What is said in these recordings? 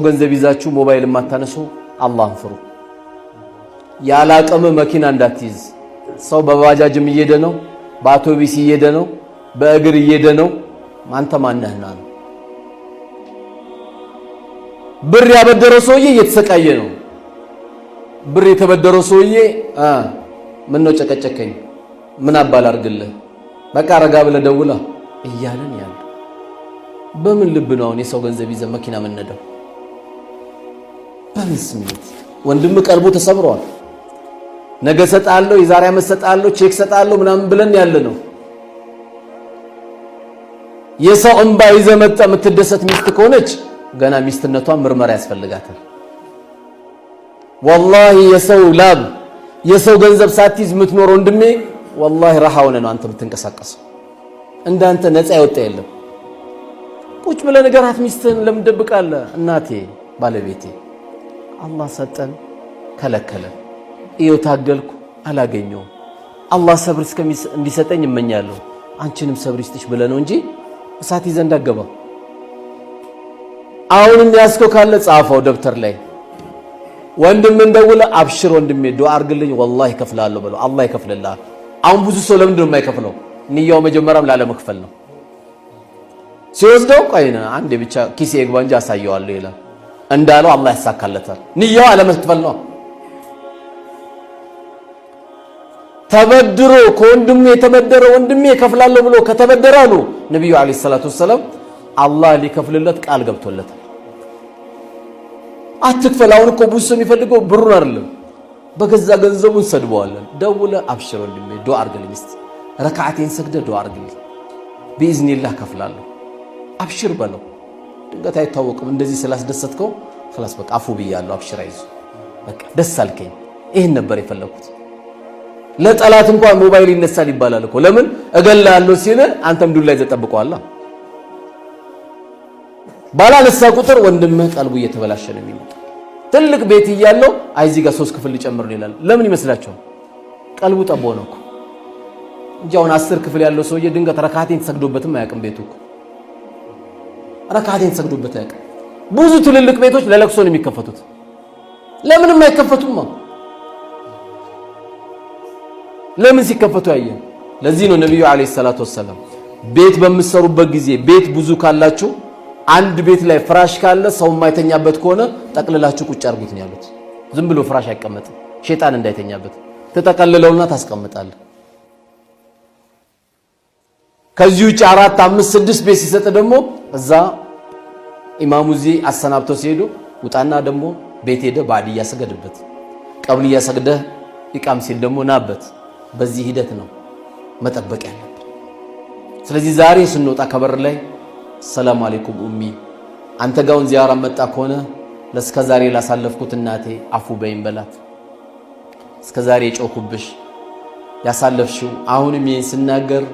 ገንዘብ ይዛችሁ ሞባይል ማታነሱ አላህን ፍሩ። ያላቀመ መኪና እንዳትይዝ። ሰው በባጃጅም እየሄደ ነው፣ በአውቶቢስ እየሄደ ነው፣ በእግር እየሄደ ነው። አንተ ማነህና ነው? ብር ያበደረው ሰውዬ እየተሰቃየ ነው። ብር የተበደረው ሰውዬ ምን ነው ጨቀጨከኝ፣ ምን አባል አርግልህ፣ በቃ ረጋ ብለህ ደውላ እያለን ያለ በምን ልብ ነው የሰው ገንዘብ ይዘ መኪና መንነደው? በምን ስሜት? ወንድም ቀልቡ ተሰብሯል። ነገ ሰጣለሁ፣ የዛሬ ዓመት ሰጣለሁ፣ ቼክ ሰጣለሁ ምናምን ብለን ያለ ነው። የሰው እንባ ይዘ መጣ የምትደሰት ሚስት ከሆነች ገና ሚስትነቷን ምርመራ ያስፈልጋታል። ወላሂ የሰው ላብ የሰው ገንዘብ ሳትይዝ የምትኖር ወንድሜ ወላሂ ረሃ ሆነ ነው አንተ የምትንቀሳቀሰው። እንዳንተ ነፃ ያወጣ የለም። ቁጭ ብለህ ንገራት ሚስትህን። ለምን ደብቃለህ? እናቴ ባለቤቴ አላህ ሰጠን ከለከለ፣ እየው ታገልኩ አላገኘውም። አላህ ሰብር እንዲሰጠኝ እመኛለሁ፣ አንቺንም ሰብር ይስጥሽ ብለህ ነው እንጂ እሳት ይዘህ እንዳገባ። አሁንም ያስከው ካለ ጻፈው ደብተር ላይ። ወንድም እንደውለ አብሽር ወንድሜ ዱአ አርግልኝ ወላሂ ከፍላለሁ ብለው አላህ ይከፍልልሃል። አሁን ብዙ ሰው ለምንድን ነው የማይከፍለው? ንያው መጀመሪያም ላለመክፈል ነው። ሲወስደው ቆይና አንዴ ብቻ ኪሴ ይግባ እንጂ አሳየዋለሁ ይላል እንዳለው አላህ ያሳካለታል። ንያው አለመክፈል ነው። ተበድሮ ከወንድሙ የተበደረ ወንድሜ ከፍላለሁ ብሎ ከተበደረ አሉ ነብዩ አለይሂ ሰላቱ ወሰለም አላህ ሊከፍልለት ቃል ገብቶለታል። አትክፈል። አሁን እኮ ብዙ የሚፈልገው ብሩን አይደለም፣ በገዛ ገንዘቡን ሰድበዋለን። ደውለ አብሽር ወንድሜ ዱአ አርግልኝ፣ እስቲ ረካዓቴን ሰግደ ዱአ አርግልኝ ቢኢዝኒላህ ከፍላለሁ አብሽር በለው። ድንገት አይታወቅም እንደዚህ ስላስደሰትከው خلاص በቃ አፉ ብያለሁ አብሽር አይዞ በቃ ደስ አልከኝ። ይሄን ነበር የፈለኩት። ለጠላት እንኳን ሞባይል ይነሳል ይባላል እኮ። ለምን እገላለሁ ሲል አንተም ዱላ ይዘህ ጠብቀዋለህ። ባላነሳ ቁጥር ወንድምህ ቀልቡ እየተበላሸ ነው የሚመጣው። ትልቅ ቤት እያለው አይ እዚህ ጋር 3 ክፍል ሊጨምር ነው ይላል። ለምን ይመስላችኋል? ቀልቡ ጠቦ ነው እኮ እንጂ አሁን 10 ክፍል ያለው ሰውዬ ድንገት ረካዓቴን ተሰግዶበትም አያውቅም። ቤቱ እኮ ረካዓቴን ተሰግዶበት አያውቅም። ብዙ ትልልቅ ቤቶች ለለቅሶ ነው የሚከፈቱት። ለምንም አይከፈቱም? ለምን ሲከፈቱ ያየን? ለዚህ ነው ነብዩ አለይሂ ሰላቱ ወሰለም ቤት በምትሰሩበት ጊዜ ቤት ብዙ ካላችሁ አንድ ቤት ላይ ፍራሽ ካለ ሰው የማይተኛበት ከሆነ ጠቅልላችሁ ቁጭ አርጉት ነው ያሉት። ዝም ብሎ ፍራሽ አይቀመጥም፣ ሸይጣን እንዳይተኛበት ተጠቀልለውና ታስቀምጣለህ። ከዚህ ውጭ 4 5 6 ቤት ሲሰጥ ደግሞ እዛ ኢማሙ እዚህ አሰናብተው ሲሄዱ ውጣና ደግሞ ቤት ሄደ ባዲያ ሰገድበት፣ ቀብልያ ሰግደህ ኢቃም ሲል ደግሞ ናበት። በዚህ ሂደት ነው መጠበቅ ያለብን። ስለዚህ ዛሬ ስንወጣ ከበር ላይ ሰላም አለይኩም ኡሚ፣ አንተ ጋውን ዚያራ መጣ ከሆነ ለስከዛሬ ላሳለፍኩት እናቴ አፉ በይን በላት። እስከዛሬ ጮኩብሽ ያሳለፍሽው አሁንም ይሄን ስናገር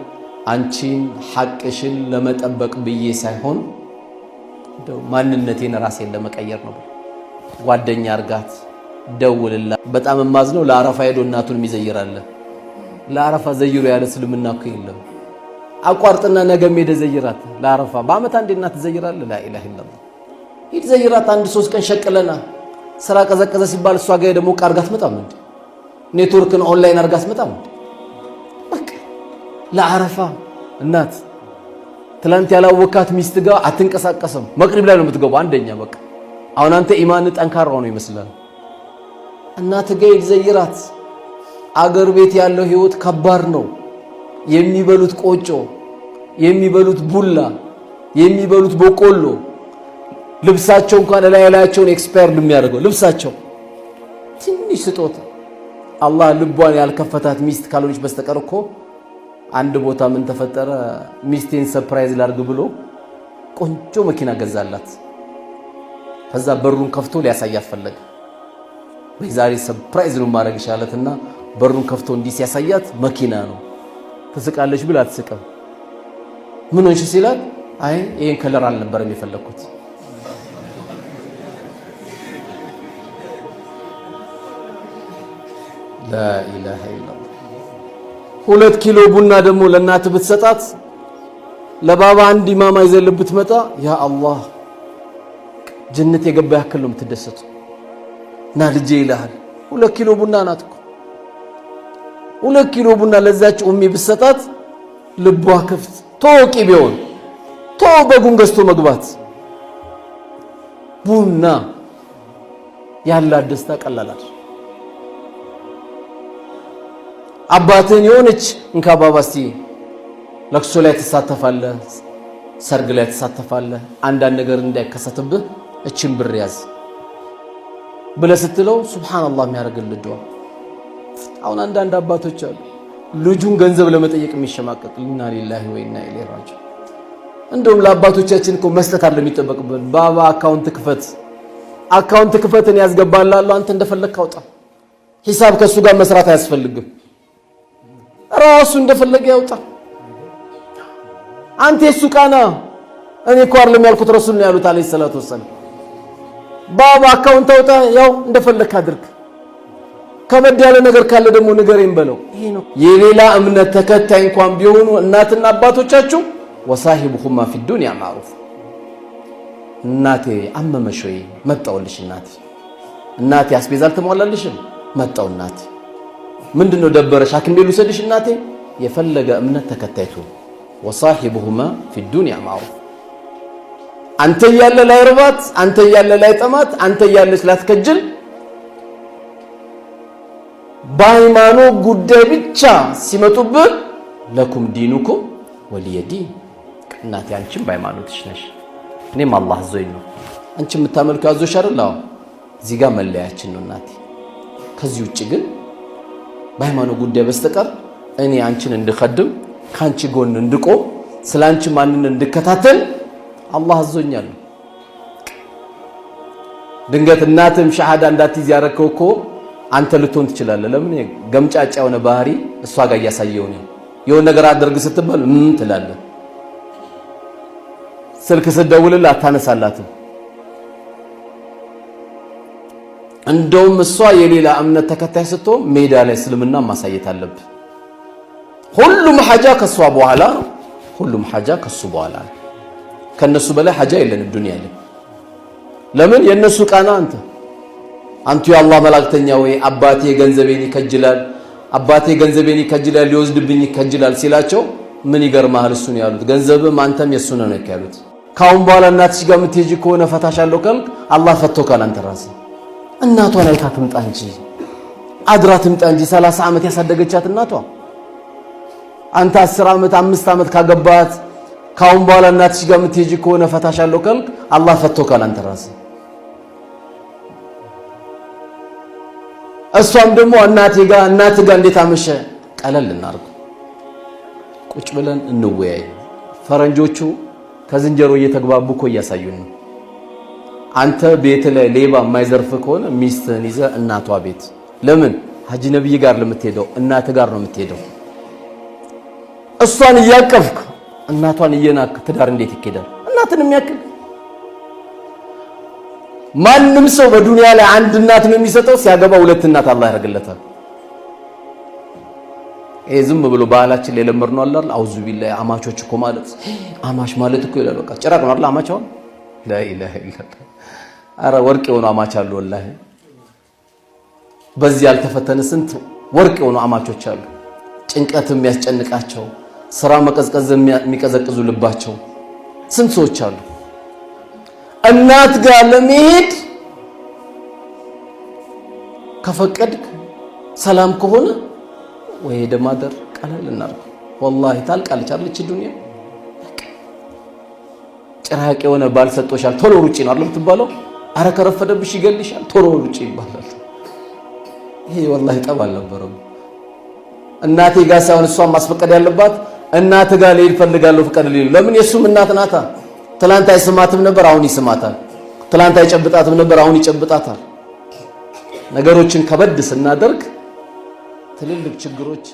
አንቺን ሐቅሽን ለመጠበቅ ብዬ ሳይሆን ማንነቴን ራሴን ለመቀየር ነው። ጓደኛ አርጋት፣ ደውልላት። በጣም ማዝነው ለአረፋ ሄዶ እናቱን ይዘይራል። ለአረፋ ዘይሩ ያለ እስልምና እኮ የለም። አቋርጥና ነገም ሄደ ዘይራት ለአረፋ። በአመት አንዴ እናት ዘይራል። ላ ኢላሃ ኢላላህ ሂድ ዘይራት። አንድ 3 ቀን ሸቅለና ስራ ቀዘቀዘ ሲባል እሷ ጋር ደግሞ ቃርጋት መጣም እንዴ ኔትወርክን ኦንላይን አርጋት መጣም እንዴ በቃ ለአረፋ እናት ትላንት ያላወካት ሚስት ጋር አትንቀሳቀስም። መቅሪብ ላይ ነው የምትገባው አንደኛ። በቃ አሁን አንተ ኢማን ጠንካራ ነው ይመስላል። እናት ጋር ዘይራት። አገር ቤት ያለው ህይወት ከባድ ነው። የሚበሉት ቆጮ፣ የሚበሉት ቡላ፣ የሚበሉት በቆሎ፣ ልብሳቸው እንኳን ላያቸውን ኤክስፓየርድ የሚያደርገው ልብሳቸው ትንሽ ስጦታ። አላህ ልቧን ያልከፈታት ሚስት ካልሆነች በስተቀር እኮ አንድ ቦታ ምን ተፈጠረ፣ ሚስቴን ሰርፕራይዝ ላርግ ብሎ ቆንጆ መኪና ገዛላት። ከዛ በሩን ከፍቶ ሊያሳያት ፈለገ። በዛሬ ሰርፕራይዝ ነው ማድረግ ይሻለትና በሩን ከፍቶ እንዲህ ሲያሳያት መኪና ነው። ትስቃለች ብላ አትስቅም። ምን ሆንሽ ሲላት አይ ይሄን ከለር አልነበረም የፈለኩት። لا إله إلا الله 2 ኪሎ ቡና ደግሞ ለእናት ብትሰጣት ለባባ አንድ ኢማማ ይዘል ብትመጣ ያ አላህ ጀነት የገባ ያክል ነው የምትደሰቱ። እና ልጄ ይልሃል 2 ኪሎ ቡና ናት እኮ 2 ኪሎ ቡና ለዛች ኡሚ ብሰጣት ልቧ ክፍት ቶቂ ቢሆን በጉን ገዝቶ መግባት ቡና ያላት ደስታ ቀላላል። አባትን የሆነች እንካ ባባስቲ ለቅሶ ላይ ተሳተፋለህ፣ ሰርግ ላይ ተሳተፋለህ፣ አንዳንድ ነገር እንዳይከሰትብህ እችን ብር ያዝ ብለህ ስትለው ሱብሃንአላህ የሚያደርግልህ ዱዓ። አሁን አንዳንድ አባቶች አሉ ልጁን ገንዘብ ለመጠየቅ የሚሸማቀቅ ኢና ሊላሂ ወኢና ኢለይሂ ራጂዑን። እንደውም ለአባቶቻችን እኮ መስጠት አለ የሚጠበቅብን። ባባ አካውንት ክፈትን ያስገባልሃል፣ አንተ እንደፈለግህ አውጣ። ሂሳብ ከሱ ጋር መስራት አያስፈልግም፣ ራሱ እንደፈለገ ያውጣ። አንተ የሱ ቃና እኔ እኮ አይደለም ያልኩት ረሱል ነው ያሉት አለይሂ ሰላቱ ወሰለም። ባባ አካውንት አውጣ፣ ያው እንደፈለግህ አድርግ። ከበድ ያለ ነገር ካለ ደግሞ ንገረኝ በለው። ይሄ ነው የሌላ እምነት ተከታይ እንኳን ቢሆኑ እናትና አባቶቻችሁ ወሳሂቡሁማ ፊ ዱንያ ማዕሩፍ። እናቴ አመመሽ ወይ? መጣውልሽ እናቴ አስቤዛ አልተሟላልሽም? መጣው እናቴ። ምንድነው ደበረሽ? ሐኪም ቤት ልውሰድሽ እናቴ? የፈለገ እምነት ተከታይቱ ወሳሂቡሁማ ፊ ዱንያ ማዕሩፍ። አንተ ያለ ላይርባት፣ አንተ ያለ ላይጠማት፣ አንተ ያለች ላትከጅል በሃይማኖት ጉዳይ ብቻ ሲመጡብህ ለኩም ዲኑኩም ወሊየዲን። እናቴ አንቺም በሃይማኖትሽ ነሽ፣ እኔም አላህ አዞኝ ነው። አንቺ የምታመልከው ያዞሽ አይደል? አዎ እዚህ ጋር መለያችን ነው እናቴ። ከዚህ ውጭ ግን በሃይማኖት ጉዳይ በስተቀር እኔ አንቺን እንድኸድም ካንቺ ጎን እንድቆም ስላንቺ ማንነት እንድከታተል አላህ አዞኛል። ድንገት እናትም ሸሃዳ እንዳትይዝ ያረከው እኮ አንተ ልትሆን ትችላለህ። ለምን ገምጫጫ የሆነ ባህሪ እሷ ጋር እያሳየው ነው። የሆነ ነገር አድርግ ስትባል ትላለህ። ስልክ ስትደውልልህ አታነሳላትም። እንደውም እሷ የሌላ እምነት ተከታይ ስትሆን ሜዳ ላይ እስልምና ማሳየት አለብህ። ሁሉም ሐጃ ከሷ በኋላ ነው። ሁሉም ሐጃ ከሱ በኋላ ነው። ከነሱ በላይ ሐጃ የለንም ዱንያ ላይ። ለምን የነሱ ቃና አንቱ የአላህ መላእክተኛ ወይ አባቴ ገንዘቤን ይከጅላል ሊወስድብኝ ይከጅላል ሲላቸው ምን ይገርማል እሱ ነው ያሉት። ገንዘብም አንተም የሱ ነው ያሉት። ካሁን በኋላ እናትሽ ጋር የምትሄጂ ከሆነ ፈታሻለሁ ካልክ አላህ ፈቶካል። አንተ ራስህ እናቷን አይታ ትምጣ እንጂ አድራ ትምጣ እንጂ 30 ዓመት ያሳደገቻት እናቷ አንተ 10 ዓመት 5 ዓመት ካገባት ካሁን በኋላ እናትሽ ጋር የምትሄጂ ከሆነ ፈታሻለሁ ካልክ አላህ ፈቶካል። አንተ ራስህ እሷም ደግሞ እናት ጋር እንዴት አመሸ ቀለል እናርጉ፣ ቁጭ ብለን እንወያይ። ፈረንጆቹ ከዝንጀሮ እየተግባቡ እኮ እያሳዩን ነው። አንተ ቤት ላይ ሌባ የማይዘርፍ ከሆነ ሚስትህን ይዘህ እናቷ ቤት ለምን ሀጂ ነብይ ጋር ለምትሄደው እናት ጋር ነው የምትሄደው። እሷን እያቀፍክ እናቷን እየናክ ትዳር እንዴት ይኬዳል? እናትን የሚያክል ማንም ሰው በዱንያ ላይ አንድ እናት ነው የሚሰጠው። ሲያገባ 2 እናት አላህ ያደርግለታል። ይሄ ዝም ብሎ ባህላችን ላይ ለመርነው አይደል? አውዙ ቢላሂ አማቾች እኮ ማለት አማች ማለት እኮ ይላል። በቃ ጭራቅ ነው አይደል? አማቻው ላኢላሃ ኢላላህ። አረ ወርቅ የሆኑ አማች አሉ ወላሂ። በዚህ ያልተፈተነ ስንት ወርቅ የሆኑ አማቾች አሉ። ጭንቀት የሚያስጨንቃቸው ስራ መቀዝቀዝ የሚቀዘቅዙ ልባቸው ስንት ሰዎች አሉ። እናት ጋር ለመሄድ ከፈቀድክ ሰላም ከሆነ ወይ ደማደር ቀላል እናርግ። ወላሂ ታልቃለች አለች ዱንያ። ጭራቅ የሆነ ባል ሰጥቶሻል ቶሎ ሩጪ ነው አይደል የምትባለው? አረ ከረፈደብሽ ይገልሻል ቶሎ ሩጪ ይባላል። ይሄ ወላሂ ጠብ አልነበረም። እናቴ ጋር ሳይሆን እሷን ማስፈቀድ ያለባት እናት ጋር ልሄድ ፈልጋለሁ ፍቀድልኝ። ለምን የሱም እናት ናታ። ትላንት አይስማትም ነበር አሁን ይስማታል። ትላንት አይጨብጣትም ነበር አሁን ይጨብጣታል። ነገሮችን ከበድ ስናደርግ ትልልቅ ችግሮች